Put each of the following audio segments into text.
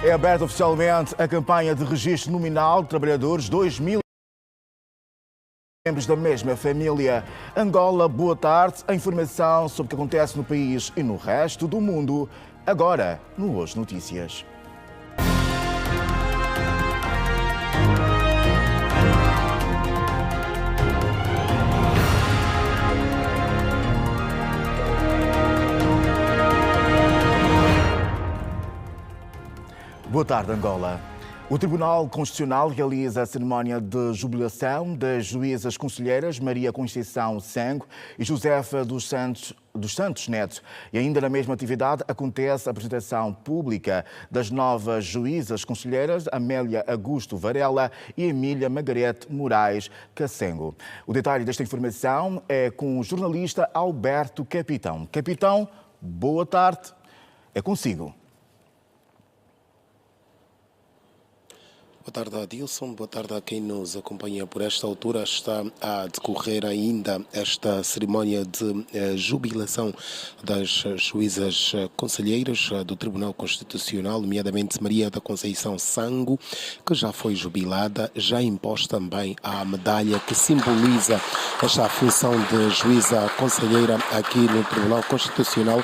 É aberta oficialmente a campanha de registro nominal de trabalhadores 2000 membros da mesma família. Angola, boa tarde. A informação sobre o que acontece no país e no resto do mundo, agora no Hoje Notícias. Boa tarde, Angola. O Tribunal Constitucional realiza a cerimónia de jubilação das juízas conselheiras Maria Conceição Sango e Josefa dos Santos Neto. E ainda na mesma atividade acontece a apresentação pública das novas juízas conselheiras Amélia Augusto Varela e Emília Margarete Moraes Cassengo. O detalhe desta informação é com o jornalista Alberto Capitão. Capitão, boa tarde. É consigo. Boa tarde, Adilson. Boa tarde a quem nos acompanha por esta altura. Está a decorrer ainda esta cerimónia de jubilação das juízas conselheiras do Tribunal Constitucional, nomeadamente Maria da Conceição Sango, que já foi jubilada, já impôs também a medalha que simboliza esta função de juíza conselheira aqui no Tribunal Constitucional.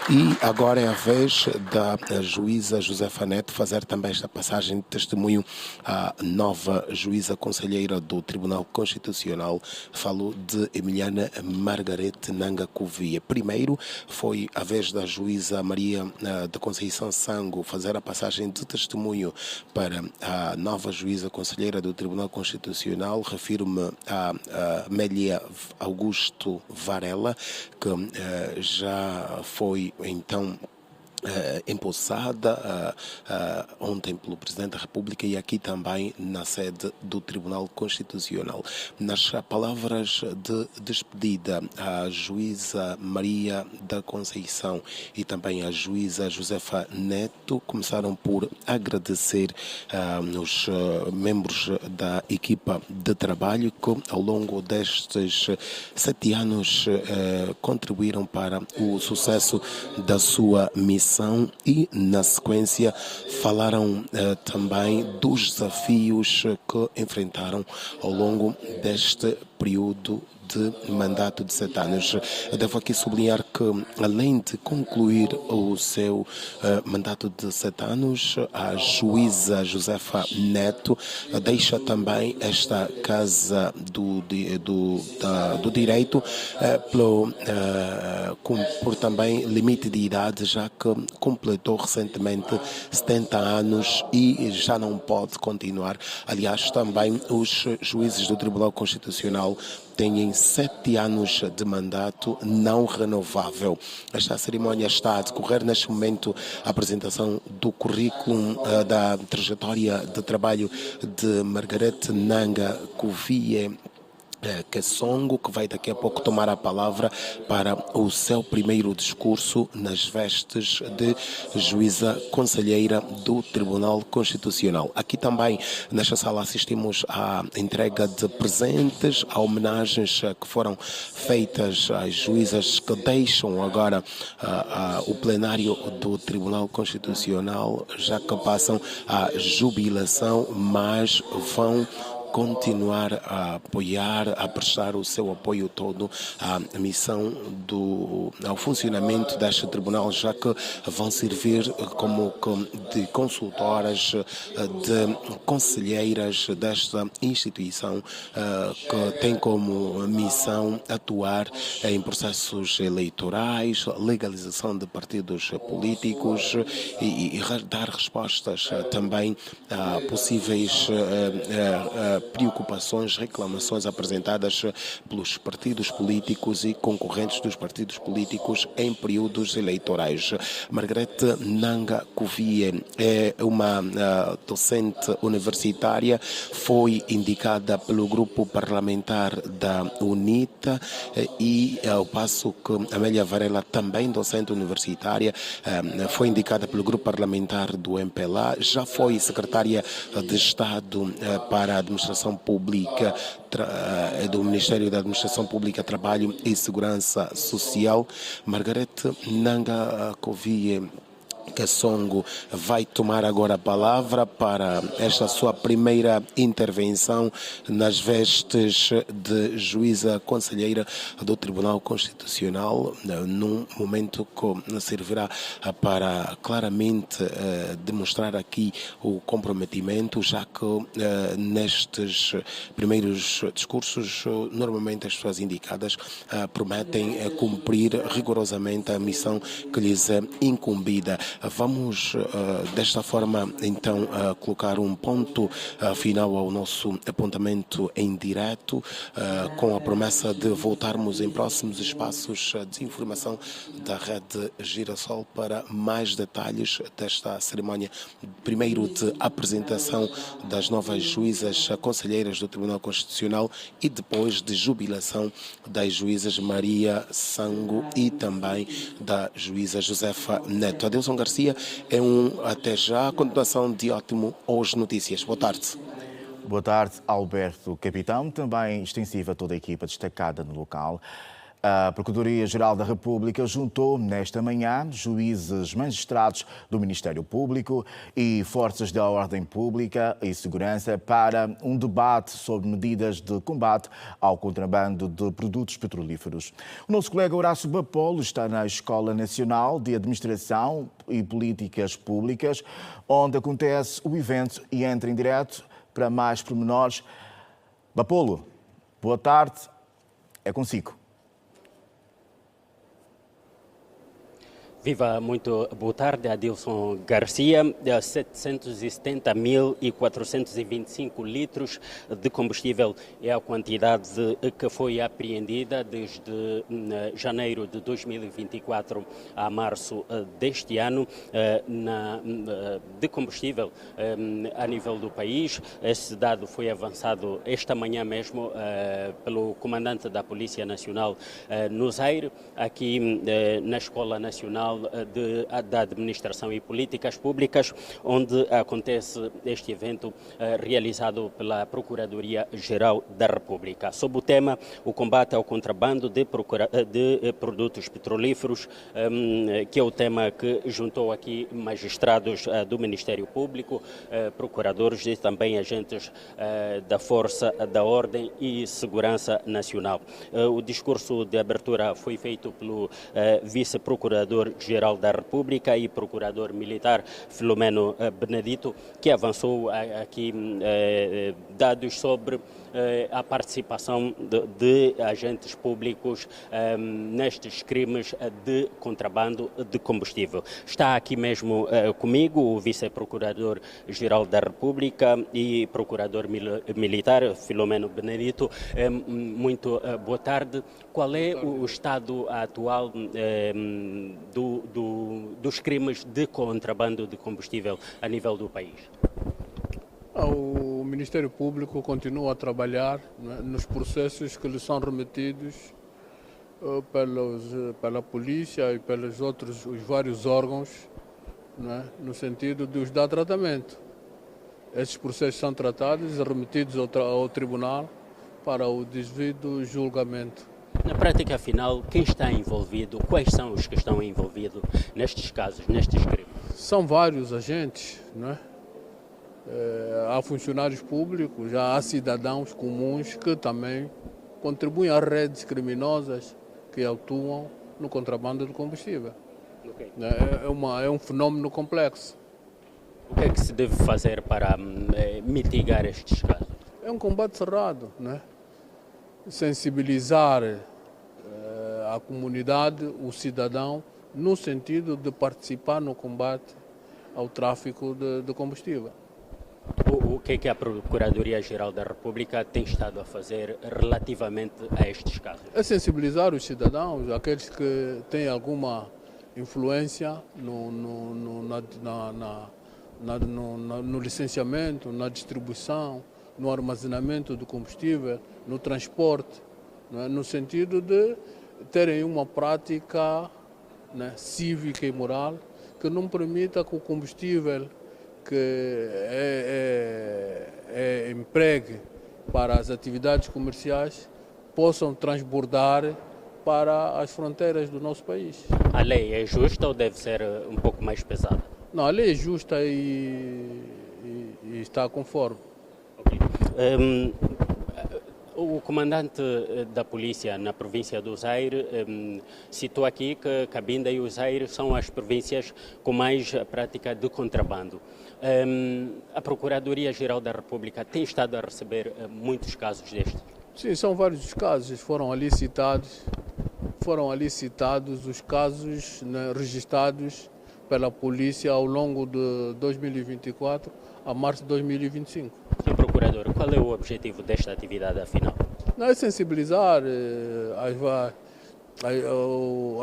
E agora é a vez da juíza Josefa Neto fazer também esta passagem de testemunho à nova juíza conselheira do Tribunal Constitucional. Falo de Emiliana Margarete Nanga Covia. Primeiro foi a vez da juíza Maria da Conceição Sango fazer a passagem de testemunho para a nova juíza conselheira do Tribunal Constitucional. Refiro-me a Amélia Augusto Varela, que já foi então empossada ontem pelo Presidente da República e aqui também na sede do Tribunal Constitucional. Nas palavras de despedida, a juíza Maria da Conceição e também a juíza Josefa Neto começaram por agradecer os membros da equipa de trabalho que ao longo destes 7 anos contribuíram para o sucesso da sua missão e, na sequência, falaram também dos desafios que enfrentaram ao longo deste período de mandato de 7 anos. Eu devo aqui sublinhar que, além de concluir o seu mandato de 7 anos, a juíza Josefa Neto deixa também esta Casa do Direito por também limite de idade, já que completou recentemente 70 anos e já não pode continuar. Aliás, também os juízes do Tribunal Constitucional têm 7 anos de mandato não renovável. Esta cerimónia está a decorrer neste momento a apresentação do currículo da trajetória de trabalho de Margarete Nanga Covia Cassengo, que vai daqui a pouco tomar a palavra para o seu primeiro discurso nas vestes de juíza conselheira do Tribunal Constitucional. Aqui também, nesta sala, assistimos à entrega de presentes, a homenagens que foram feitas às juízas que deixam agora o plenário do Tribunal Constitucional, já que passam a jubilação, mas vão continuar a apoiar, a prestar o seu apoio todo à missão ao funcionamento deste tribunal, já que vão servir como de consultoras, de conselheiras desta instituição, que tem como missão atuar em processos eleitorais, legalização de partidos políticos e dar respostas também a possíveis preocupações, reclamações apresentadas pelos partidos políticos e concorrentes dos partidos políticos em períodos eleitorais. Margarete Nanga Covia é uma docente universitária, foi indicada pelo grupo parlamentar da UNITA e ao passo que Amélia Varela, também docente universitária, foi indicada pelo grupo parlamentar do MPLA, já foi secretária de Estado para a Administração Pública do Ministério da Administração Pública, Trabalho e Segurança Social. Margarete Nanga Covia que Songo vai tomar agora a palavra para esta sua primeira intervenção nas vestes de juíza conselheira do Tribunal Constitucional, num momento que servirá para claramente demonstrar aqui o comprometimento, já que nestes primeiros discursos, normalmente as pessoas indicadas prometem cumprir rigorosamente a missão que lhes é incumbida. Vamos, desta forma, então, colocar um ponto final ao nosso apontamento em direto, com a promessa de voltarmos em próximos espaços de informação da Rede Girassol para mais detalhes desta cerimónia, primeiro de apresentação das novas juízas conselheiras do Tribunal Constitucional e depois de jubilação das juízas Maria Sango e também da juíza Josefa Neto. Adelson Garcia, é até já, continuação de Ótimo Hoje Notícias. Boa tarde. Boa tarde, Alberto Capitão, também extensiva toda a equipa destacada no local. A Procuradoria-Geral da República juntou nesta manhã juízes magistrados do Ministério Público e forças da ordem pública e segurança para um debate sobre medidas de combate ao contrabando de produtos petrolíferos. O nosso colega Horácio Bapolo está na Escola Nacional de Administração e Políticas Públicas, onde acontece o evento, e entra em direto para mais pormenores. Bapolo, boa tarde, é consigo. Viva, muito boa tarde, Adilson Garcia. 770.425 litros de combustível é a quantidade que foi apreendida desde janeiro de 2024 a março deste ano de combustível a nível do país. Esse dado foi avançado esta manhã mesmo pelo comandante da Polícia Nacional no Zaire, aqui na Escola Nacional da Administração e Políticas Públicas, onde acontece este evento realizado pela Procuradoria-Geral da República. Sob o tema, o combate ao contrabando de produtos petrolíferos, que é o tema que juntou aqui magistrados do Ministério Público, procuradores e também agentes da Força da Ordem e Segurança Nacional. O discurso de abertura foi feito pelo vice-procurador-geral da República e procurador militar Filomeno Benedito, que avançou aqui dados sobre a participação de agentes públicos nestes crimes de contrabando de combustível. Está aqui mesmo comigo o vice-procurador-geral da República e procurador militar Filomeno Benedito. Muito boa tarde. Qual é o estado atual dos crimes de contrabando de combustível a nível do país? O Ministério Público continua a trabalhar, né, nos processos que lhe são remetidos pela polícia e pelos os vários órgãos, né, no sentido de os dar tratamento. Esses processos são tratados e remetidos ao tribunal para o devido julgamento. Na prática, afinal, quem está envolvido? Quais são os que estão envolvidos nestes casos, nestes crimes? São vários agentes, né? Há funcionários públicos, já há cidadãos comuns que também contribuem às redes criminosas que atuam no contrabando de combustível. Okay. É um fenómeno complexo. O que é que se deve fazer para mitigar estes casos? É um combate cerrado, né? Sensibilizar a comunidade, o cidadão, no sentido de participar no combate ao tráfico de combustível. O que é que a Procuradoria-Geral da República tem estado a fazer relativamente a estes casos? É sensibilizar os cidadãos, aqueles que têm alguma influência no licenciamento, na distribuição, no armazenamento do combustível, no transporte, né, no sentido de terem uma prática, né, cívica e moral que não permita que o combustível que é empregue para as atividades comerciais possam transbordar para as fronteiras do nosso país. A lei é justa ou deve ser um pouco mais pesada? Não, a lei é justa e está conforme. Okay. O comandante da polícia na província do Zaire citou aqui que Cabinda e o Zaire são as províncias com mais prática de contrabando. A Procuradoria-Geral da República tem estado a receber muitos casos destes? Sim, são vários os casos, foram ali citados os casos, né, registrados pela polícia ao longo de 2024 a março de 2025. Sr. Procurador, qual é o objetivo desta atividade afinal? Não é sensibilizar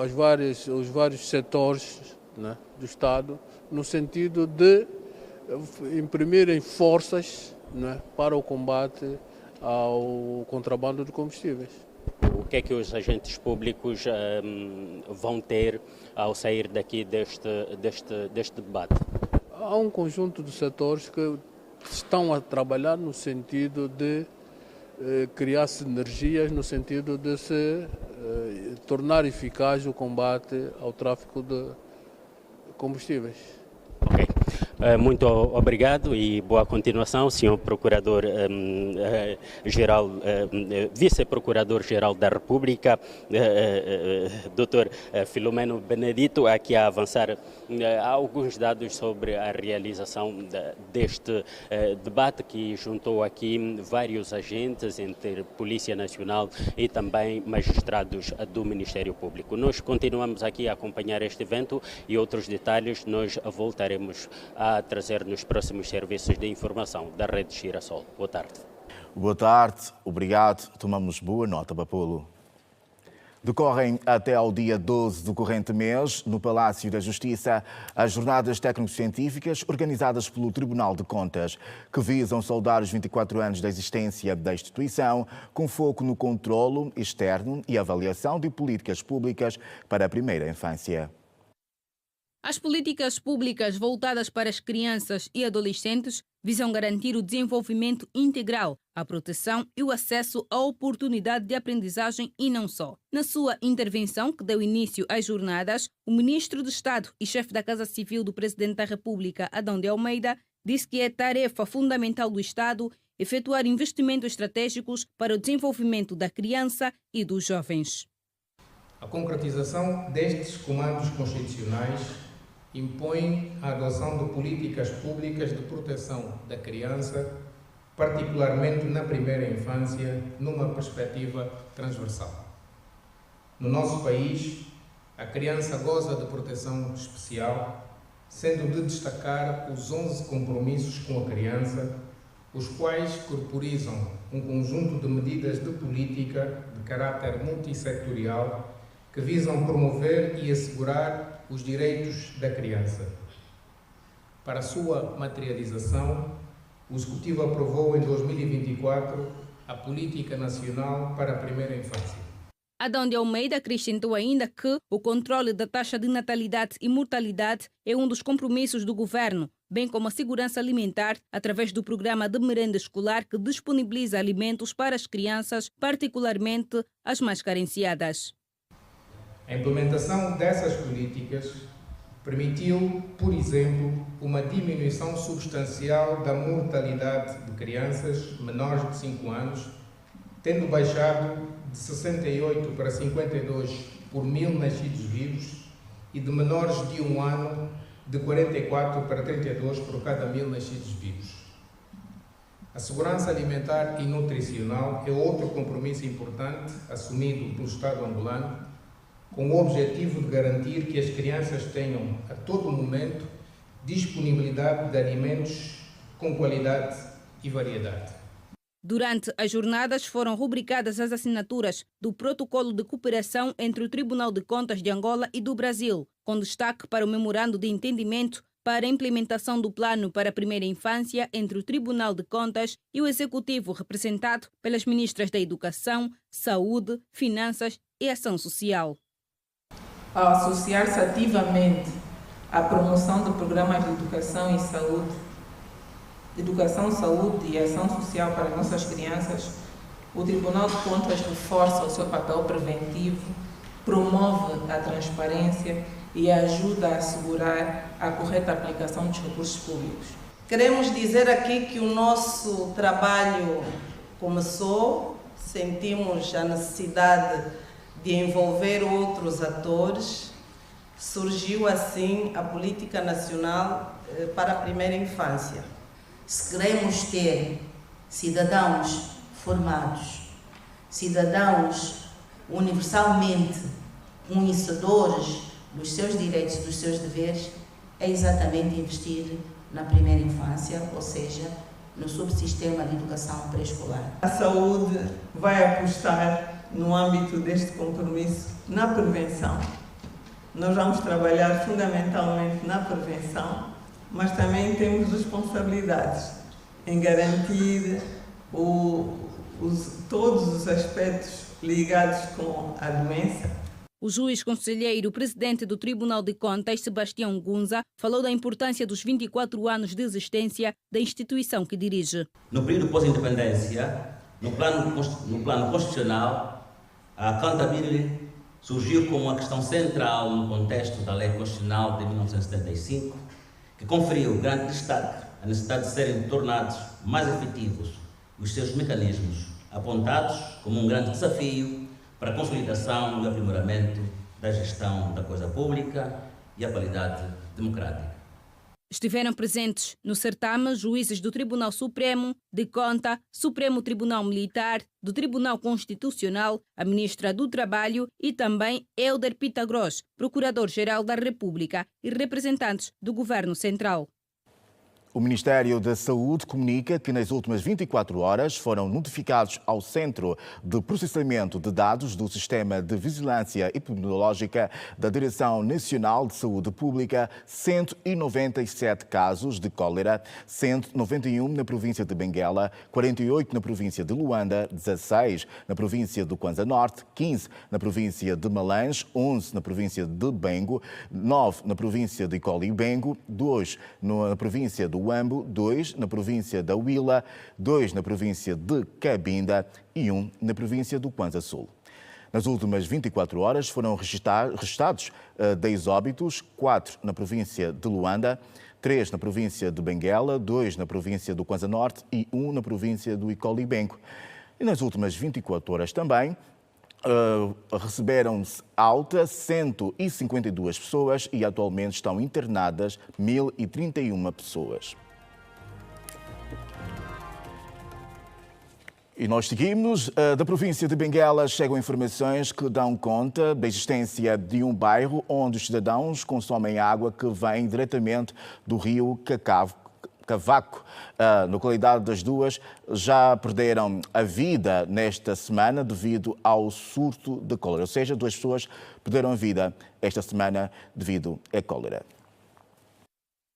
os vários setores, né, do Estado, no sentido de imprimirem forças, né, para o combate ao contrabando de combustíveis. O que é que os agentes públicos vão ter ao sair daqui deste debate? Há um conjunto de setores que estão a trabalhar no sentido de criar sinergias, no sentido de se tornar eficaz o combate ao tráfico de combustíveis. Ok. Muito obrigado e boa continuação, Sr. Procurador-Geral, Vice-Procurador-Geral da República, Dr. Filomeno Benedito, aqui a avançar alguns dados sobre a realização deste debate que juntou aqui vários agentes entre Polícia Nacional e também magistrados do Ministério Público. Nós continuamos aqui a acompanhar este evento e outros detalhes nós voltaremos a trazer nos próximos serviços de informação da Rede Girassol. Boa tarde. Boa tarde, obrigado. Tomamos boa nota, Bapulo. Decorrem até ao dia 12 do corrente mês, no Palácio da Justiça, as jornadas técnico-científicas organizadas pelo Tribunal de Contas, que visam saudar os 24 anos da existência da instituição, com foco no controlo externo e avaliação de políticas públicas para a primeira infância. As políticas públicas voltadas para as crianças e adolescentes visam garantir o desenvolvimento integral, a proteção e o acesso à oportunidade de aprendizagem e não só. Na sua intervenção, que deu início às jornadas, o ministro de Estado e chefe da Casa Civil do Presidente da República, Adão de Almeida, disse que é tarefa fundamental do Estado efetuar investimentos estratégicos para o desenvolvimento da criança e dos jovens. A concretização destes comandos constitucionais impõe a adoção de políticas públicas de proteção da criança, particularmente na primeira infância, numa perspectiva transversal. No nosso país, a criança goza de proteção especial, sendo de destacar os 11 compromissos com a criança, os quais corporizam um conjunto de medidas de política de caráter multissetorial que visam promover e assegurar os direitos da criança. Para sua materialização, o Executivo aprovou em 2024 a Política Nacional para a Primeira Infância. Adão de Almeida acrescentou ainda que o controle da taxa de natalidade e mortalidade é um dos compromissos do governo, bem como a segurança alimentar através do programa de merenda escolar que disponibiliza alimentos para as crianças, particularmente as mais carenciadas. A implementação dessas políticas permitiu, por exemplo, uma diminuição substancial da mortalidade de crianças menores de 5 anos, tendo baixado de 68 para 52 por 1000 nascidos vivos e de menores de 1 ano de 44 para 32 por cada 1000 nascidos vivos. A segurança alimentar e nutricional é outro compromisso importante assumido pelo Estado angolano, com o objetivo de garantir que as crianças tenham, a todo momento, disponibilidade de alimentos com qualidade e variedade. Durante as jornadas foram rubricadas as assinaturas do Protocolo de Cooperação entre o Tribunal de Contas de Angola e do Brasil, com destaque para o Memorando de Entendimento para a implementação do Plano para a Primeira Infância entre o Tribunal de Contas e o Executivo, representado pelas ministras da Educação, Saúde, Finanças e Ação Social. Ao associar-se ativamente à promoção de programas de educação, saúde e ação social para nossas crianças, o Tribunal de Contas reforça o seu papel preventivo promove a transparência e ajuda a assegurar a correta aplicação dos recursos públicos. Queremos dizer aqui que o nosso trabalho começou, sentimos a necessidade de envolver outros atores. Surgiu assim a Política Nacional para a Primeira Infância. Se queremos ter cidadãos formados, cidadãos universalmente conhecedores dos seus direitos e dos seus deveres, é exatamente investir na primeira infância, ou seja, no subsistema de educação pré-escolar. A saúde vai apostar, no âmbito deste compromisso, na prevenção. Nós vamos trabalhar fundamentalmente na prevenção, mas também temos responsabilidades em garantir todos os aspectos ligados com a doença. O juiz conselheiro, presidente do Tribunal de Contas, Sebastião Gunza, falou da importância dos 24 anos de existência da instituição que dirige. No período pós-independência, no plano constitucional, a accountability surgiu como uma questão central no contexto da Lei Constitucional de 1975, que conferiu grande destaque à necessidade de serem tornados mais efetivos os seus mecanismos, apontados como um grande desafio para a consolidação e o aprimoramento da gestão da coisa pública e a qualidade democrática. Estiveram presentes no certame juízes do Tribunal Supremo, de Conta, Supremo Tribunal Militar, do Tribunal Constitucional, a Ministra do Trabalho e também Helder Pitagros, Procurador-Geral da República e representantes do Governo Central. O Ministério da Saúde comunica que nas últimas 24 horas foram notificados ao Centro de Processamento de Dados do Sistema de Vigilância Epidemiológica da Direção Nacional de Saúde Pública 197 casos de cólera, 191 na província de Benguela, 48 na província de Luanda, 16 na província do Kwanza Norte, 15 na província de Malange, 11 na província de Bengo, 9 na província de Icoli-Bengo, 2 na província do Uambo, 2 na província da Huila, 2 na província de Cabinda e 1 na província do Kwanza Sul. Nas últimas 24 horas foram registados 10 óbitos, 4 na província de Luanda, 3 na província de Benguela, 2 na província do Kwanza Norte e 1 na província do Icoli-Bengo. E nas últimas 24 horas também receberam-se alta 152 pessoas e atualmente estão internadas 1.031 pessoas. E nós seguimos. Da província de Benguela chegam informações que dão conta da existência de um bairro onde os cidadãos consomem água que vem diretamente do rio Cavaco. Na localidade das Duas já perderam a vida nesta semana devido ao surto de cólera. Ou seja, 2 pessoas perderam a vida esta semana devido à cólera.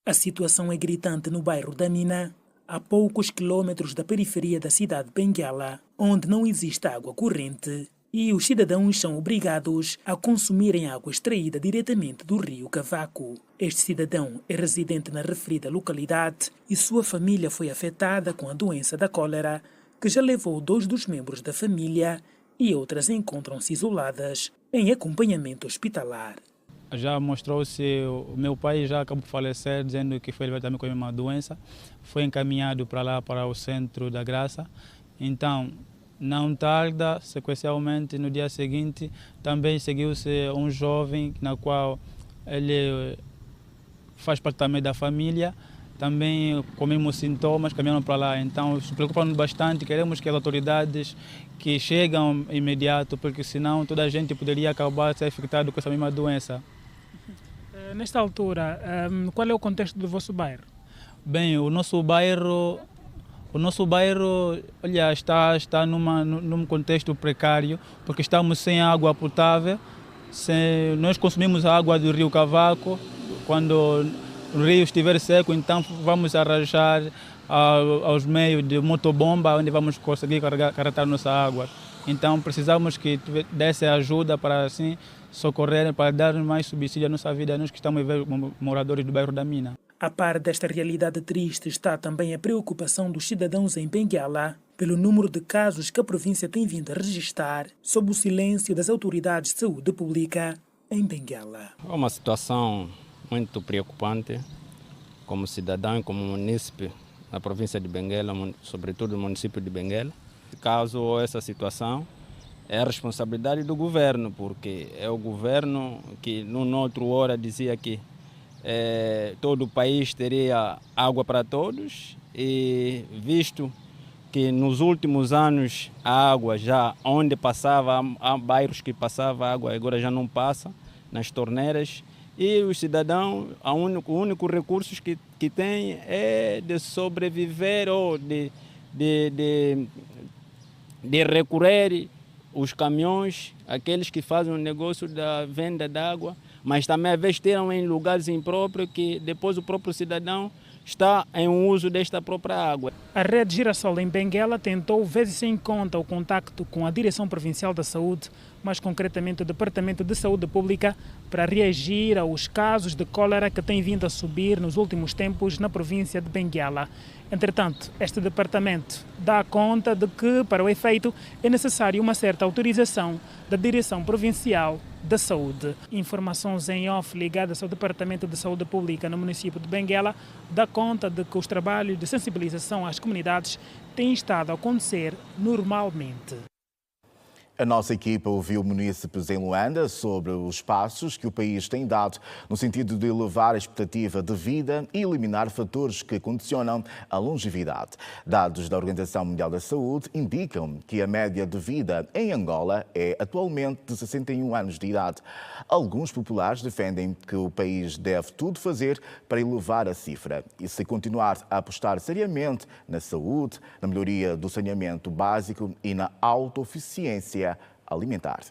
A situação é gritante no bairro da Mina, a poucos quilômetros da periferia da cidade de Benguela, onde não existe água corrente e os cidadãos são obrigados a consumirem água extraída diretamente do rio Cavaco. Este cidadão é residente na referida localidade e sua família foi afetada com a doença da cólera, que já levou 2 dos membros da família e outras encontram-se isoladas em acompanhamento hospitalar. Já mostrou-se, o meu pai já acabou de falecer, dizendo que foi também com a mesma doença. Foi encaminhado para lá, para o Centro da Graça. Então, não tarda, sequencialmente, no dia seguinte, também seguiu-se um jovem, na qual ele faz parte também da família, também com os mesmos sintomas, caminhando para lá. Então, isso preocupa-nos bastante, queremos que as autoridades que chegam imediato, porque senão toda a gente poderia acabar de ser infectado com essa mesma doença. Nesta altura, qual é o contexto do vosso bairro? Bem, o nosso bairro, olha, está num contexto precário, porque estamos sem água potável. Nós consumimos a água do rio Cavaco. Quando o rio estiver seco, então vamos arranjar aos meios de motobomba, onde vamos conseguir carregar nossa água. Então precisamos que desse ajuda para assim socorrer, para dar mais subsídio à nossa vida, nós que estamos como moradores do bairro da Mina. A par desta realidade triste está também a preocupação dos cidadãos em Benguela, pelo número de casos que a província tem vindo a registrar sob o silêncio das autoridades de saúde pública em Benguela. É uma situação muito preocupante como cidadão e como munícipe na província de Benguela, sobretudo no município de Benguela. Caso essa situação, é a responsabilidade do governo, porque é o governo que, numa outra hora, dizia que todo o país teria água para todos, e visto que nos últimos anos a água já onde passava, há bairros que passava água, agora já não passa nas torneiras, e os cidadãos, o único recurso que têm é de sobreviver ou de recorrer os caminhões, aqueles que fazem o negócio da venda d'água, mas também às vezes tiram em lugares impróprios que depois o próprio cidadão está em uso desta própria água. A Rede Girassol em Benguela tentou, vezes sem conta, o contacto com a Direção Provincial da Saúde, mais concretamente o Departamento de Saúde Pública, para reagir aos casos de cólera que têm vindo a subir nos últimos tempos na província de Benguela. Entretanto, este departamento dá conta de que, para o efeito, é necessário uma certa autorização da Direção Provincial da Saúde. Informações em off ligadas ao Departamento de Saúde Pública no município de Benguela dá conta de que os trabalhos de sensibilização às comunidades têm estado a acontecer normalmente. A nossa equipa ouviu munícipes em Luanda sobre os passos que o país tem dado no sentido de elevar a expectativa de vida e eliminar fatores que condicionam a longevidade. Dados da Organização Mundial da Saúde indicam que a média de vida em Angola é atualmente de 61 anos de idade. Alguns populares defendem que o país deve tudo fazer para elevar a cifra e se continuar a apostar seriamente na saúde, na melhoria do saneamento básico e na autoeficiência alimentar.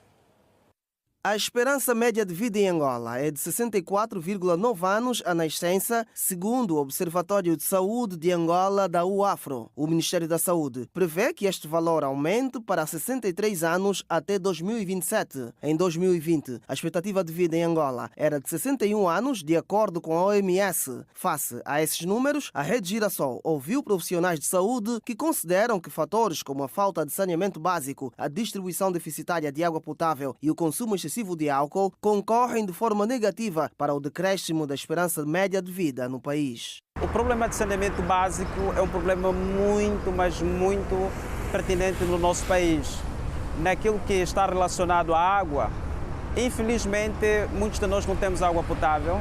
A esperança média de vida em Angola é de 64,9 anos à nascença, segundo o Observatório de Saúde de Angola da UAFRO. O Ministério da Saúde prevê que este valor aumente para 63 anos até 2027. Em 2020, a expectativa de vida em Angola era de 61 anos, de acordo com a OMS. Face a esses números, a Rede Girassol ouviu profissionais de saúde que consideram que fatores como a falta de saneamento básico, a distribuição deficitária de água potável e o consumo excessivo de álcool concorrem de forma negativa para o decréscimo da esperança média de vida no país. O problema de saneamento básico é um problema muito, mas muito pertinente no nosso país. Naquilo que está relacionado à água, infelizmente, muitos de nós não temos água potável.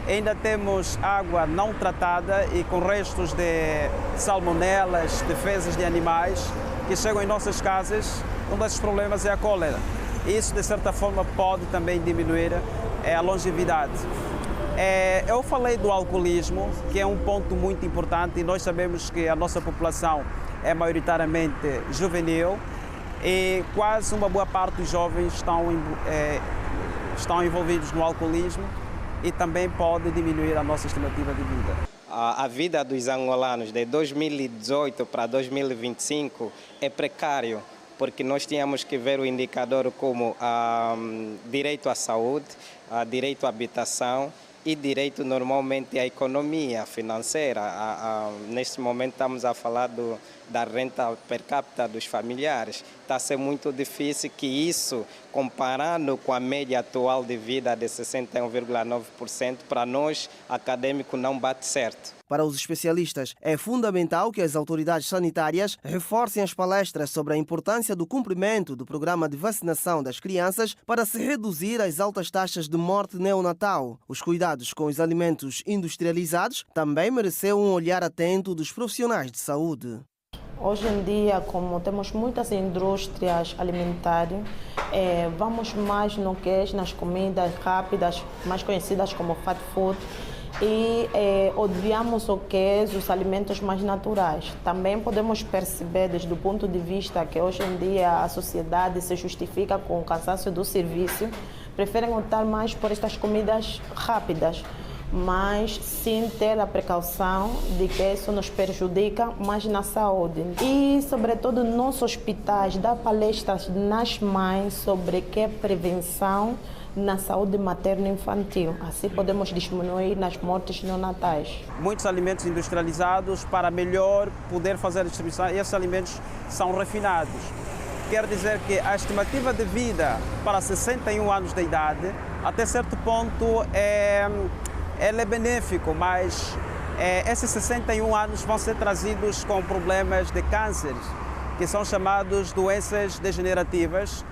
Ainda temos água não tratada e com restos de salmonelas, de fezes de animais que chegam em nossas casas. Um desses problemas é a cólera. Isso, de certa forma, pode também diminuir a longevidade. Eu falei do alcoolismo, que é um ponto muito importante, e nós sabemos que a nossa população é maioritariamente juvenil e quase uma boa parte dos jovens estão envolvidos no alcoolismo e também pode diminuir a nossa estimativa de vida. A vida dos angolanos de 2018 para 2025 é precário, porque nós tínhamos que ver o indicador como direito à saúde, direito à habitação e direito normalmente à economia financeira. Neste momento estamos a falar da renta per capita dos familiares. Está a ser muito difícil que isso, comparando com a média atual de vida de 61,9%, para nós, acadêmico, não bate certo. Para os especialistas, é fundamental que as autoridades sanitárias reforcem as palestras sobre a importância do cumprimento do programa de vacinação das crianças para se reduzir as altas taxas de morte neonatal. Os cuidados com os alimentos industrializados também mereceu um olhar atento dos profissionais de saúde. Hoje em dia, como temos muitas indústrias alimentares, vamos mais no que é nas comidas rápidas, mais conhecidas como fast food, e odiamos o que é os alimentos mais naturais. Também podemos perceber, desde o ponto de vista que hoje em dia a sociedade se justifica com o cansaço do serviço, preferem optar mais por estas comidas rápidas. mas sim ter a precaução de que isso nos prejudica mais na saúde. E, sobretudo, nos hospitais, dar palestras nas mães sobre que é prevenção na saúde materno-infantil. Assim podemos diminuir nas mortes neonatais. Muitos alimentos industrializados, para melhor poder fazer a distribuição, esses alimentos são refinados. Quer dizer que a estimativa de vida para 61 anos de idade, até certo ponto, ele é benéfico, mas esses 61 anos vão ser trazidos com problemas de câncer, que são chamados doenças degenerativas,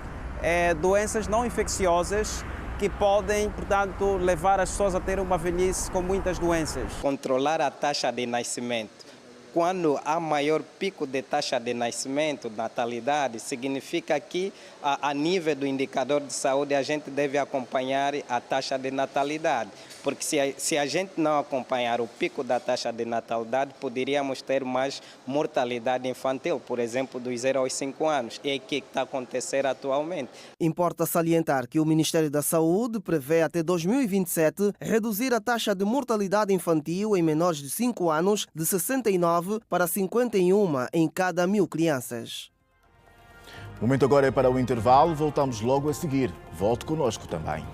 doenças não infecciosas, que podem, portanto, levar as pessoas a ter uma velhice com muitas doenças. Controlar a taxa de nascimento. Quando há maior pico de taxa de nascimento, natalidade, significa que a nível do indicador de saúde a gente deve acompanhar a taxa de natalidade. Porque se a gente não acompanhar o pico da taxa de natalidade, poderíamos ter mais mortalidade infantil, por exemplo, dos 0 aos 5 anos. É o que está acontecendo atualmente. Importa salientar que o Ministério da Saúde prevê até 2027 reduzir a taxa de mortalidade infantil em menores de 5 anos de 69 para 51 em cada 1000 crianças. O momento agora é para o intervalo. Voltamos logo a seguir. Volte conosco também.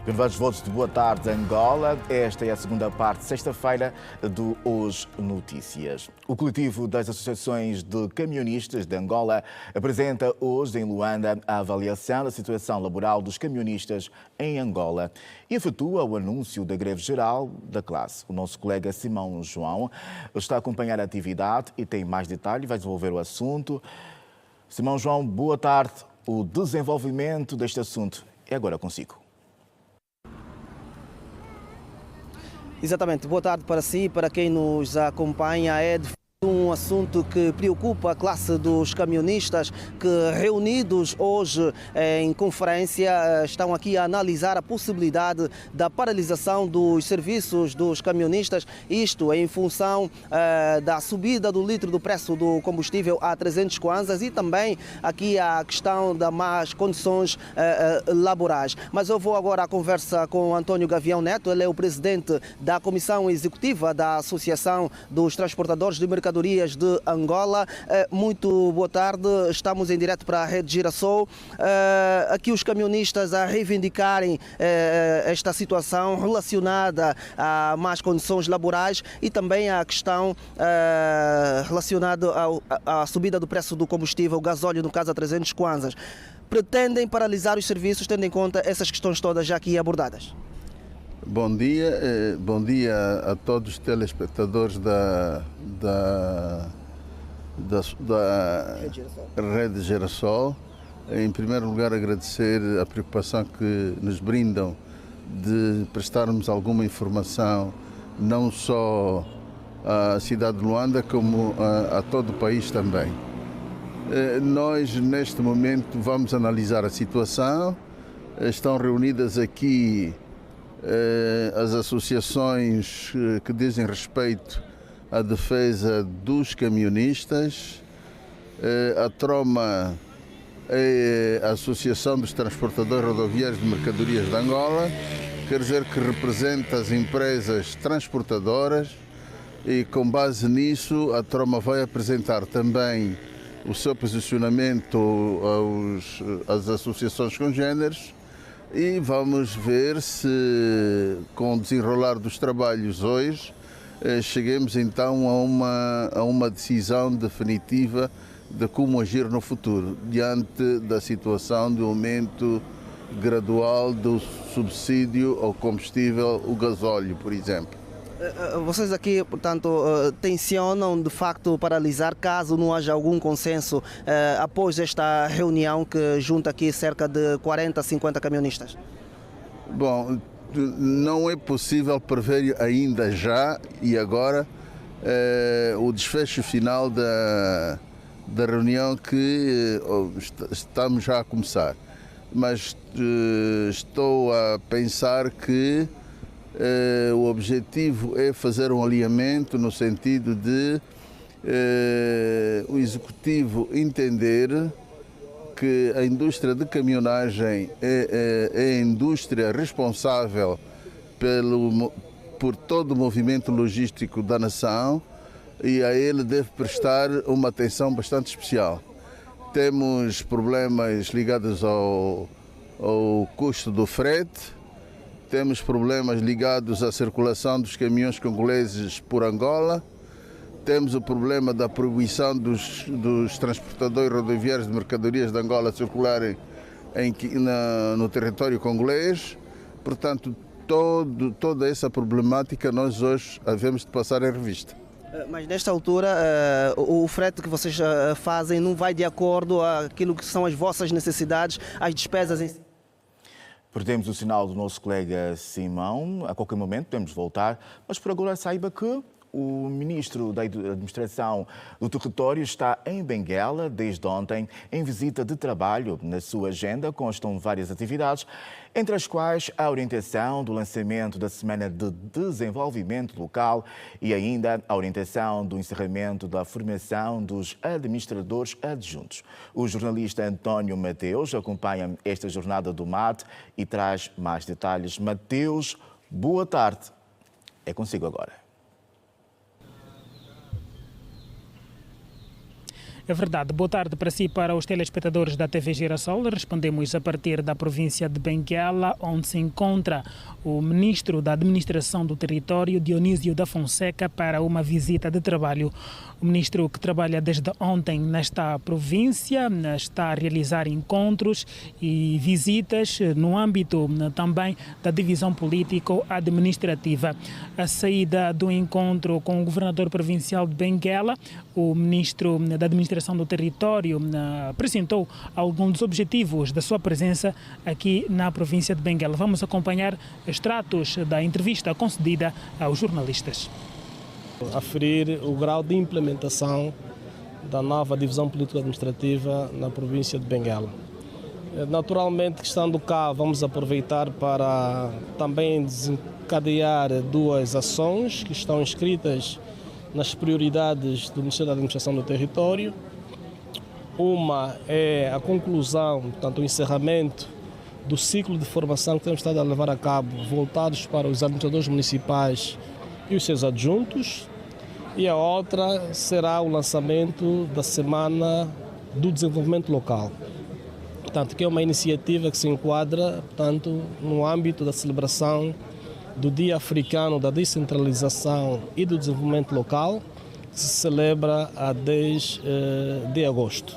Vários votos de boa tarde, Angola. Esta é a segunda parte, sexta-feira, do Hoje Notícias. O coletivo das associações de camionistas de Angola apresenta hoje em Luanda a avaliação da situação laboral dos camionistas em Angola e efetua o anúncio da greve geral da classe. O nosso colega Simão João está a acompanhar a atividade e tem mais detalhes, vai desenvolver o assunto. Simão João, boa tarde. O desenvolvimento deste assunto é agora consigo. Exatamente. Boa tarde para si, para quem nos acompanha. É de um assunto que preocupa a classe dos camionistas que, reunidos hoje em conferência, estão aqui a analisar a possibilidade da paralisação dos serviços dos camionistas, isto em função da subida do litro do preço do combustível a 300 kwanzas e também aqui a questão das más condições laborais. Mas eu vou agora à conversa com Antônio Gavião Neto, ele é o presidente da Comissão Executiva da Associação dos Transportadores de Mercadorias de Angola. Muito boa tarde, estamos em direto para a Rede Girassol. Aqui os camionistas a reivindicarem esta situação relacionada a más condições laborais e também a questão relacionada à subida do preço do combustível, o gasóleo, no caso a 300 kwanzas. Pretendem paralisar os serviços tendo em conta essas questões todas já aqui abordadas? Bom dia a todos os telespectadores da Rede Girassol. Em primeiro lugar, agradecer a preocupação que nos brindam de prestarmos alguma informação, não só à cidade de Luanda, como a todo o país também. Nós, neste momento, vamos analisar a situação. Estão reunidas aqui as associações que dizem respeito à defesa dos camionistas. A Troma é a Associação dos Transportadores Rodoviários de Mercadorias de Angola, quer dizer que representa as empresas transportadoras e, com base nisso, a Troma vai apresentar também o seu posicionamento às associações congêneres. E vamos ver se, com o desenrolar dos trabalhos hoje, cheguemos então a uma decisão definitiva de como agir no futuro, diante da situação de aumento gradual do subsídio ao combustível, o gasóleo, por exemplo. Vocês aqui, portanto, tencionam de facto paralisar caso não haja algum consenso após esta reunião que junta aqui cerca de 40 a 50 camionistas? Bom, não é possível prever ainda já e agora o desfecho final da reunião que estamos já a começar. Mas estou a pensar que o objetivo é fazer um alinhamento no sentido de o Executivo entender que a indústria de caminhonagem é a indústria responsável por todo o movimento logístico da nação e a ele deve prestar uma atenção bastante especial. Temos problemas ligados ao custo do frete, temos problemas ligados à circulação dos caminhões congoleses por Angola, temos o problema da proibição dos transportadores rodoviários de mercadorias de Angola circularem no território congolês. Portanto, toda essa problemática nós hoje havemos de passar em revista. Mas nesta altura, o frete que vocês fazem não vai de acordo àquilo que são as vossas necessidades, as despesas em si? Perdemos o sinal do nosso colega Simão. A qualquer momento podemos voltar, mas por agora saiba que o ministro da Administração do Território está em Benguela desde ontem em visita de trabalho. Na sua agenda constam várias atividades, entre as quais a orientação do lançamento da Semana de Desenvolvimento Local e ainda a orientação do encerramento da formação dos administradores adjuntos. O jornalista António Mateus acompanha esta jornada do MAT e traz mais detalhes. Mateus, boa tarde. É consigo agora. É verdade. Boa tarde para si e para os telespectadores da TV Girassol. Respondemos a partir da província de Benguela, onde se encontra o ministro da Administração do Território, Dionísio da Fonseca, para uma visita de trabalho. O ministro, que trabalha desde ontem nesta província, está a realizar encontros e visitas no âmbito também da divisão político-administrativa. A saída do encontro com o governador provincial de Benguela, o ministro da Administração do Território apresentou alguns dos objetivos da sua presença aqui na província de Benguela. Vamos acompanhar extratos da entrevista concedida aos jornalistas. Aferir o grau de implementação da nova divisão político-administrativa na província de Benguela. Naturalmente, estando cá, vamos aproveitar para também desencadear duas ações que estão inscritas nas prioridades do Ministério da Administração do Território. Uma é a conclusão, portanto, o encerramento do ciclo de formação que temos estado a levar a cabo, voltados para os administradores municipais e os seus adjuntos. E a outra será o lançamento da Semana do Desenvolvimento Local. Portanto, que é uma iniciativa que se enquadra, portanto, no âmbito da celebração do Dia Africano da Descentralização e do Desenvolvimento Local, que se celebra a 10 de agosto.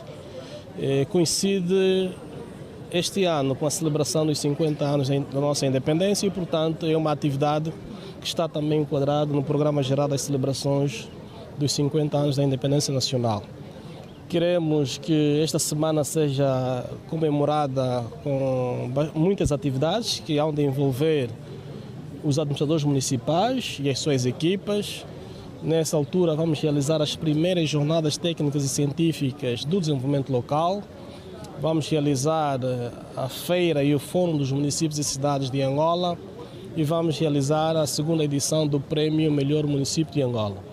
Coincide este ano com a celebração dos 50 anos da nossa independência e, portanto, é uma atividade que está também enquadrada no Programa Geral das Celebrações dos 50 anos da Independência Nacional. Queremos que esta semana seja comemorada com muitas atividades que hão de envolver os administradores municipais e as suas equipas. Nessa altura vamos realizar as primeiras jornadas técnicas e científicas do desenvolvimento local. Vamos realizar a feira e o Fórum dos Municípios e Cidades de Angola e vamos realizar a segunda edição do Prêmio Melhor Município de Angola.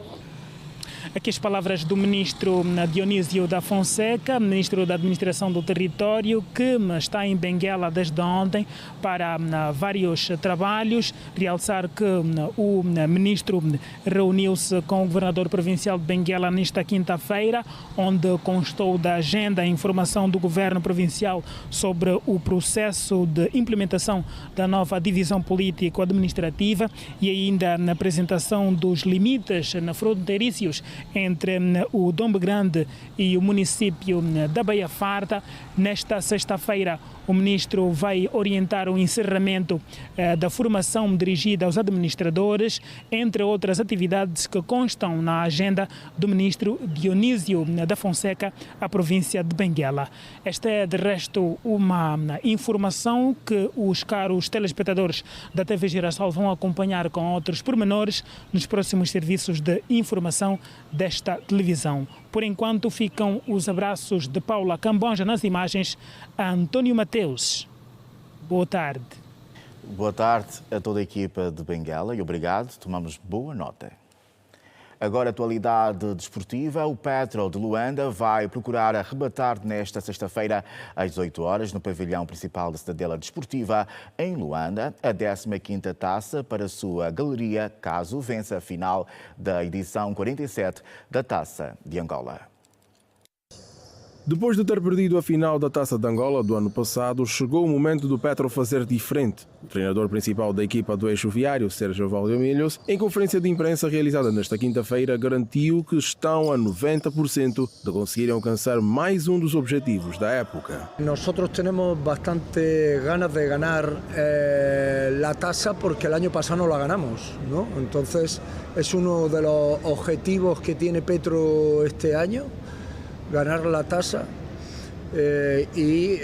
Aqui as palavras do ministro Dionísio da Fonseca, ministro da Administração do Território, que está em Benguela desde ontem para vários trabalhos. Realçar que o ministro reuniu-se com o governador provincial de Benguela nesta quinta-feira, onde constou da agenda a informação do governo provincial sobre o processo de implementação da nova divisão político-administrativa e ainda na apresentação dos limites fronteiriços entre o Dombe Grande e o município da Baía Farta. Nesta sexta-feira, o ministro vai orientar o encerramento da formação dirigida aos administradores, entre outras atividades que constam na agenda do ministro Dionísio da Fonseca, à província de Benguela. Esta é, de resto, uma informação que os caros telespectadores da TV Girassol vão acompanhar com outros pormenores nos próximos serviços de informação desta televisão. Por enquanto, ficam os abraços de Paula Cambonja nas imagens, a António Mateus. Boa tarde. Boa tarde a toda a equipa de Benguela e obrigado, tomamos boa nota. Agora, atualidade desportiva. O Petro de Luanda vai procurar arrebatar nesta sexta-feira, às 18 horas, no pavilhão principal da Cidadela Desportiva, em Luanda, a 15ª taça para a sua galeria, caso vença a final da edição 47 da Taça de Angola. Depois de ter perdido a final da Taça de Angola do ano passado, chegou o momento do Petro fazer diferente. O treinador principal da equipa do Eixo Viário, Sérgio Valdemilhos, em conferência de imprensa realizada nesta quinta-feira, garantiu que estão a 90% de conseguirem alcançar mais um dos objetivos da época. Nosotros tenemos bastante ganas de ganar la tasa porque el año pasado no la ganamos, ¿no? Entonces es uno de los objetivos que tiene Petro este año. Ganar la tasa y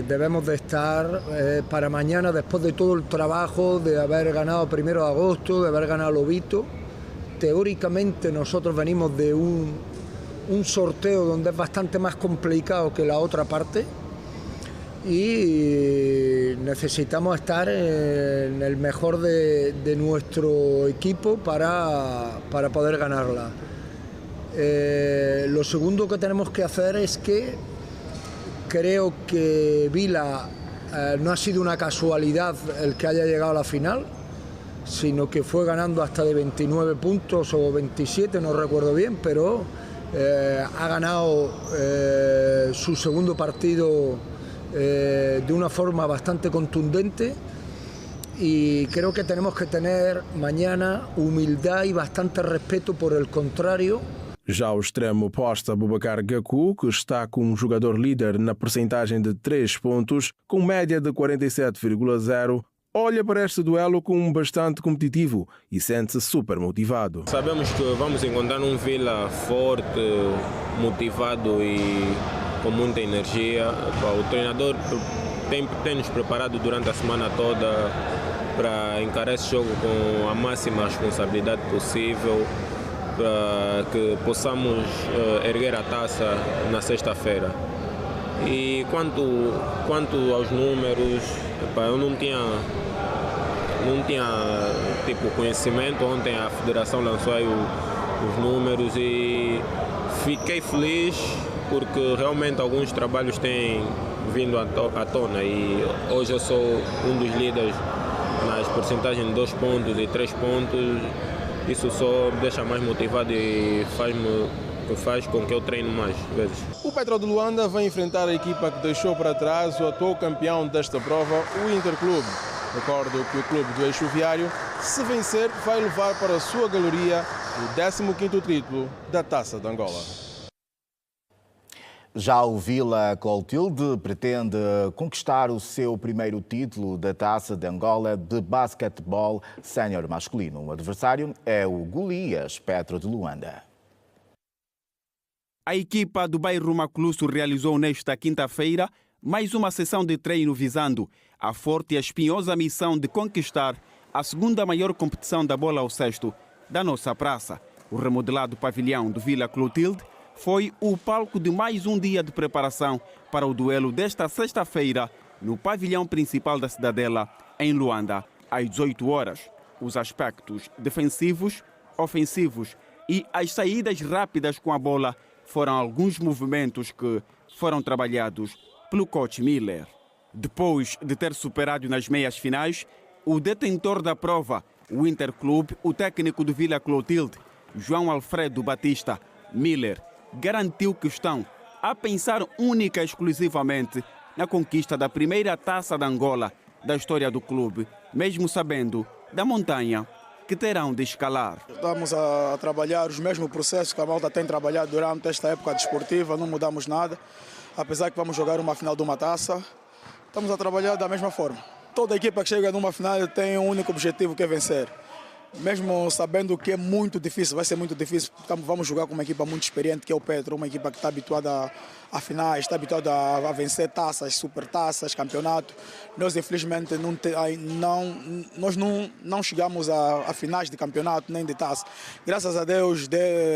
debemos de estar para mañana, después de todo el trabajo de haber ganado 1 de agosto, de haber ganado Lobito. Teóricamente nosotros venimos de un sorteo donde es bastante más complicado que la otra parte y necesitamos estar en el mejor de nuestro equipo para poder ganarla. Lo segundo que tenemos que hacer es que creo que Vila no ha sido una casualidad el que haya llegado a la final, sino que fue ganando hasta de 29 puntos o 27, no recuerdo bien, pero ha ganado su segundo partido de una forma bastante contundente. Y creo que tenemos que tener mañana humildad y bastante respeto por el contrario. Já ao extremo oposto, Boubacar Gakou, que está como jogador líder na percentagem de 3 pontos, com média de 47,0, olha para este duelo como bastante competitivo e sente-se super motivado. Sabemos que vamos encontrar um Vila forte, motivado e com muita energia. O treinador tem nos preparado durante a semana toda para encarar esse jogo com a máxima responsabilidade possível, para que possamos erguer a taça na sexta-feira. E quanto aos números, eu não tinha tipo conhecimento. Ontem a federação lançou aí os números e fiquei feliz porque realmente alguns trabalhos têm vindo à tona e hoje eu sou um dos líderes nas percentagens de 2 pontos e 3 pontos. Isso só me deixa mais motivado e faz com que eu treine mais vezes. O Petro de Luanda vai enfrentar a equipa que deixou para trás o atual campeão desta prova, o Interclube. Recordo que o clube do Eixo Viário, se vencer, vai levar para a sua galeria o 15º título da Taça de Angola. Já o Vila Clotilde pretende conquistar o seu primeiro título da Taça de Angola de basquetebol sénior masculino. O adversário é o Golias Petro de Luanda. A equipa do bairro Maclusso realizou nesta quinta-feira mais uma sessão de treino visando a forte e espinhosa missão de conquistar a segunda maior competição da bola ao cesto da nossa praça. O remodelado pavilhão do Vila Clotilde foi o palco de mais um dia de preparação para o duelo desta sexta-feira no pavilhão principal da Cidadela, em Luanda, às 18 horas. Os aspectos defensivos, ofensivos e as saídas rápidas com a bola foram alguns movimentos que foram trabalhados pelo coach Miller. Depois de ter superado nas meias finais, o detentor da prova, o Interclube, o técnico do Vila Clotilde, João Alfredo Batista, Miller, garantiu que estão a pensar única e exclusivamente na conquista da primeira taça de Angola da história do clube, mesmo sabendo da montanha que terão de escalar. Estamos a trabalhar os mesmos processos que a malta tem trabalhado durante esta época desportiva, não mudamos nada, apesar que vamos jogar uma final de uma taça, estamos a trabalhar da mesma forma. Toda equipa que chega numa final tem um único objetivo, que é vencer. Mesmo sabendo que é muito difícil, vai ser muito difícil, vamos jogar com uma equipa muito experiente, que é o Petro, uma equipa que está habituada a finais, está habituada a vencer taças, supertaças, campeonato. Nós, infelizmente, nós não chegamos a finais de campeonato nem de taça. Graças a Deus,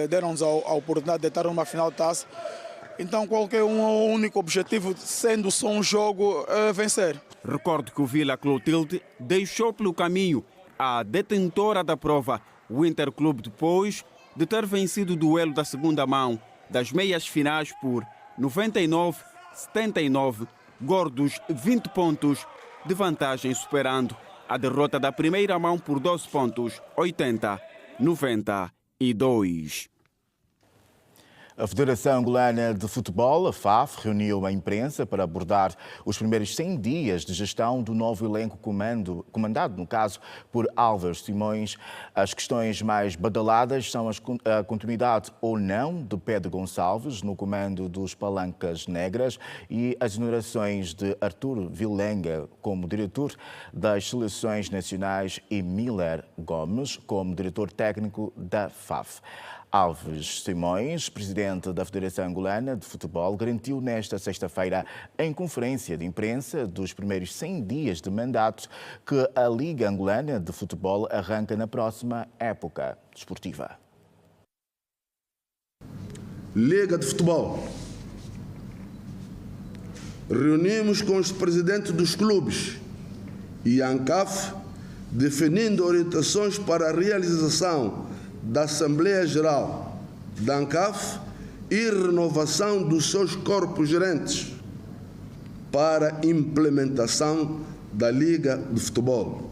deram-nos a oportunidade de estar numa final de taça. Então, qualquer um único objetivo, sendo só um jogo, é vencer. Recordo que o Vila Clotilde deixou pelo caminho a detentora da prova, o Interclube, depois de ter vencido o duelo da segunda mão das meias finais por 99-79, gordos 20 pontos de vantagem, superando a derrota da primeira mão por 12 pontos, 80-92. A Federação Angolana de Futebol, a FAF, reuniu a imprensa para abordar os primeiros 100 dias de gestão do novo elenco comandado, no caso, por Álvaro Simões. As questões mais badaladas são a continuidade ou não de Pedro Gonçalves no comando dos Palancas Negras e as exonerações de Artur Vilenga como diretor das Seleções Nacionais e Miller Gomes como diretor técnico da FAF. Alves Simões, presidente da Federação Angolana de Futebol, garantiu nesta sexta-feira, em conferência de imprensa dos primeiros 100 dias de mandato, que a Liga Angolana de Futebol arranca na próxima época desportiva. Liga de Futebol. Reunimos com os presidentes dos clubes e a ANCAF, definindo orientações para a realização da Assembleia Geral da ANCAF e renovação dos seus corpos gerentes para implementação da Liga de Futebol.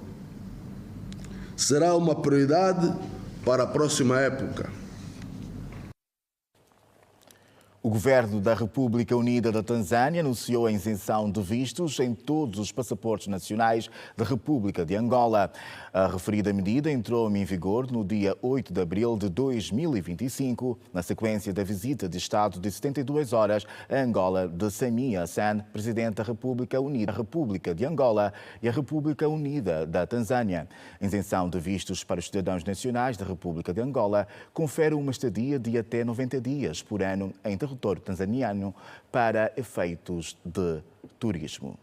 Será uma prioridade para a próxima época. O governo da República Unida da Tanzânia anunciou a isenção de vistos em todos os passaportes nacionais da República de Angola. A referida medida entrou em vigor no dia 8 de abril de 2025, na sequência da visita de Estado de 72 horas a Angola de Samia Hassan, presidente da República Unida, a República de Angola e a República Unida da Tanzânia. A isenção de vistos para os cidadãos nacionais da República de Angola confere uma estadia de até 90 dias por ano em território tanzaniano para efeitos de turismo.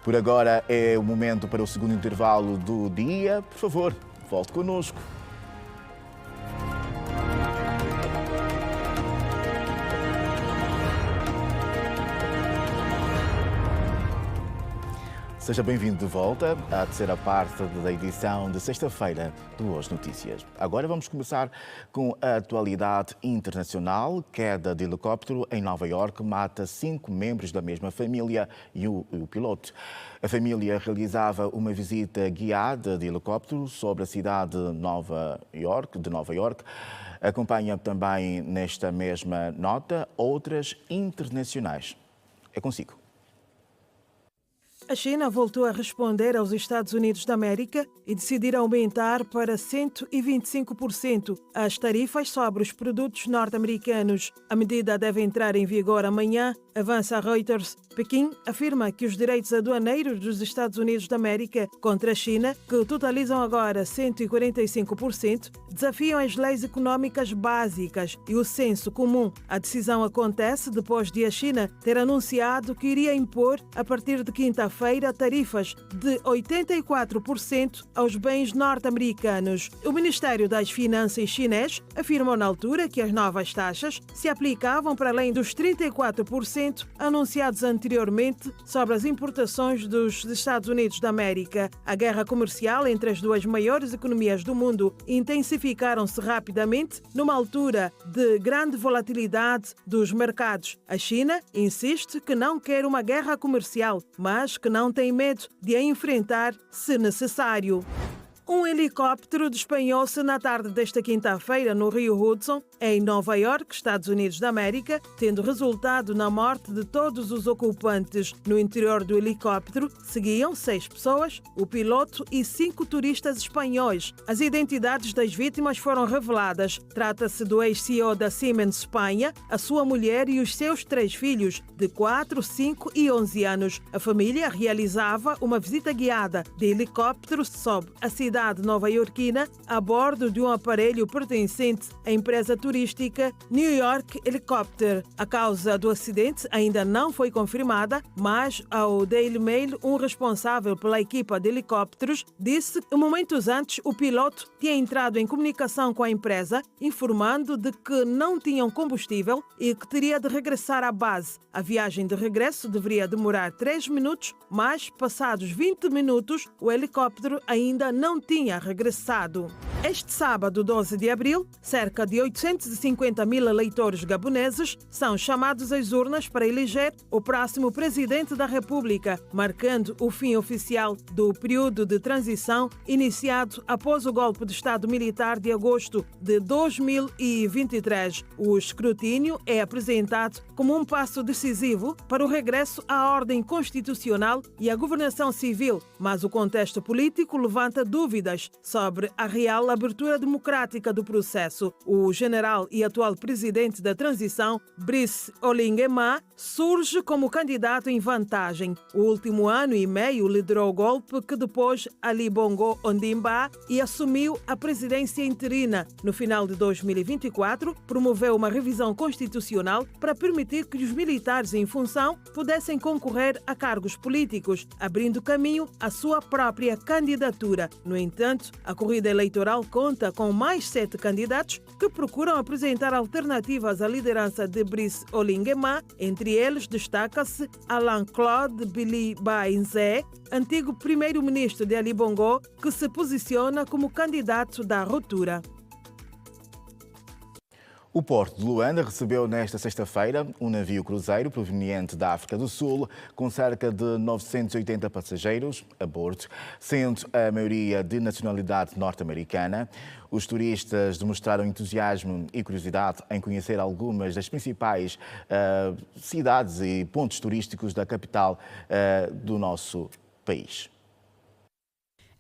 Por agora é o momento para o segundo intervalo do dia. Por favor, volte connosco. Seja bem-vindo de volta à terceira parte da edição de sexta-feira do Hoje Notícias. Agora vamos começar com a atualidade internacional. Queda de helicóptero em Nova Iorque mata 5 membros da mesma família e o piloto. A família realizava uma visita guiada de helicóptero sobre a cidade de Nova Iorque. Acompanha também nesta mesma nota outras internacionais. É consigo. A China voltou a responder aos Estados Unidos da América e decidir aumentar para 125% as tarifas sobre os produtos norte-americanos. A medida deve entrar em vigor amanhã, avança a Reuters. Pequim afirma que os direitos aduaneiros dos Estados Unidos da América contra a China, que totalizam agora 145%, desafiam as leis econômicas básicas e o senso comum. A decisão acontece depois de a China ter anunciado que iria impor, a partir de quinta-feira, tarifas de 84% aos bens norte-americanos. O Ministério das Finanças chinês afirmou na altura que as novas taxas se aplicavam para além dos 34% anunciados anteriormente sobre as importações dos Estados Unidos da América. A guerra comercial entre as duas maiores economias do mundo intensificaram-se rapidamente numa altura de grande volatilidade dos mercados. A China insiste que não quer uma guerra comercial, mas que não tem medo de a enfrentar se necessário. Um helicóptero despenhou-se na tarde desta quinta-feira no rio Hudson, em Nova Iorque, Estados Unidos da América, tendo resultado na morte de todos os ocupantes. No interior do helicóptero seguiam 6 pessoas, o piloto e 5 turistas espanhóis. As identidades das vítimas foram reveladas. Trata-se do ex-CEO da Siemens Espanha, a sua mulher e os seus 3 filhos, de 4, 5 e 11 anos. A família realizava uma visita guiada de helicóptero sob a cidade nova-iorquina a bordo de um aparelho pertencente à empresa turística New York Helicopter. A causa do acidente ainda não foi confirmada, mas ao Daily Mail, um responsável pela equipa de helicópteros disse que momentos antes o piloto tinha entrado em comunicação com a empresa, informando de que não tinham combustível e que teria de regressar à base. A viagem de regresso deveria demorar 3 minutos, mas passados 20 minutos o helicóptero ainda não tinha regressado. Este sábado, 12 de abril, cerca de 850 mil eleitores gaboneses são chamados às urnas para eleger o próximo presidente da República, marcando o fim oficial do período de transição iniciado após o golpe de Estado militar de agosto de 2023. O escrutínio é apresentado como um passo decisivo para o regresso à ordem constitucional e à governação civil, mas o contexto político levanta dúvidas sobre a real abertura democrática do processo. O general e atual presidente da transição, Brice Oligui Nguema, surge como candidato em vantagem. O último ano e meio liderou o golpe que depois Ali Bongo Ondimba e assumiu a presidência interina. No final de 2024, promoveu uma revisão constitucional para permitir que os militares em função pudessem concorrer a cargos políticos, abrindo caminho à sua própria candidatura. No entanto, a corrida eleitoral conta com mais 7 candidatos que procuram apresentar alternativas à liderança de Brice Oligui Nguema. Entre eles destaca-se Alain-Claude Biliba Nzé, antigo primeiro-ministro de Ali Bongo, que se posiciona como candidato da ruptura. O porto de Luanda recebeu nesta sexta-feira um navio cruzeiro proveniente da África do Sul com cerca de 980 passageiros a bordo, sendo a maioria de nacionalidade norte-americana. Os turistas demonstraram entusiasmo e curiosidade em conhecer algumas das principais cidades e pontos turísticos da capital do nosso país.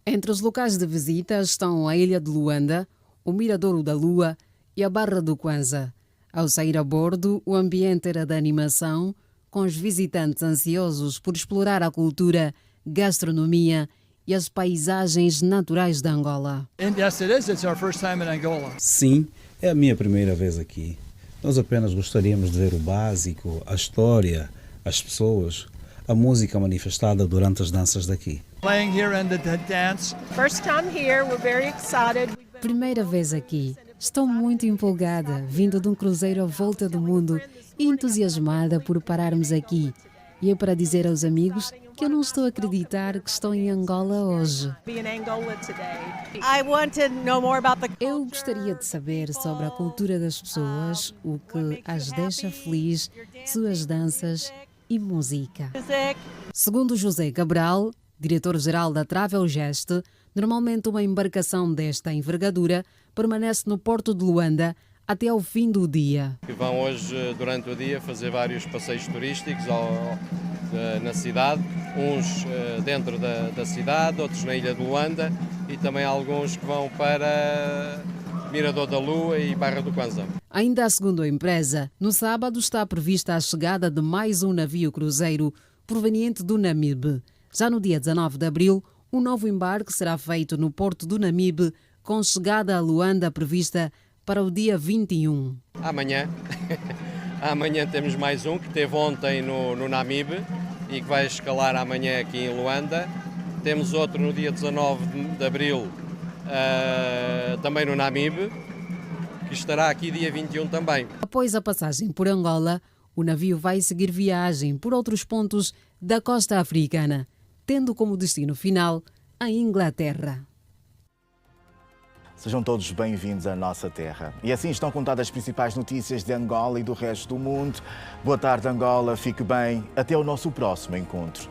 Entre os locais de visita estão a Ilha de Luanda, o Miradouro da Lua e a Barra do Kwanza. Ao sair a bordo, o ambiente era de animação, com os visitantes ansiosos por explorar a cultura, gastronomia e as paisagens naturais de Angola. Sim, é a minha primeira vez aqui. Nós apenas gostaríamos de ver o básico, a história, as pessoas, a música manifestada durante as danças daqui. Primeira vez aqui. Estou muito empolgada, vindo de um cruzeiro à volta do mundo e entusiasmada por pararmos aqui. E é para dizer aos amigos que eu não estou a acreditar que estou em Angola hoje. Eu gostaria de saber sobre a cultura das pessoas, o que as deixa feliz, suas danças e música. Segundo José Cabral, diretor-geral da Travel Gest, normalmente uma embarcação desta envergadura permanece no porto de Luanda até ao fim do dia. Vão hoje, durante o dia, fazer vários passeios turísticos na cidade, uns dentro da cidade, outros na Ilha de Luanda e também alguns que vão para Mirador da Lua e Barra do Kwanza. Ainda segundo a empresa, no sábado está prevista a chegada de mais um navio cruzeiro proveniente do Namibe. Já no dia 19 de abril, um novo embarque será feito no porto do Namibe, com chegada a Luanda prevista para o dia 21. Amanhã temos mais um que teve ontem no Namibe e que vai escalar amanhã aqui em Luanda. Temos outro no dia 19 de abril também no Namibe, que estará aqui dia 21 também. Após a passagem por Angola, o navio vai seguir viagem por outros pontos da costa africana, tendo como destino final a Inglaterra. Sejam todos bem-vindos à nossa terra. E assim estão contadas as principais notícias de Angola e do resto do mundo. Boa tarde, Angola. Fique bem. Até o nosso próximo encontro.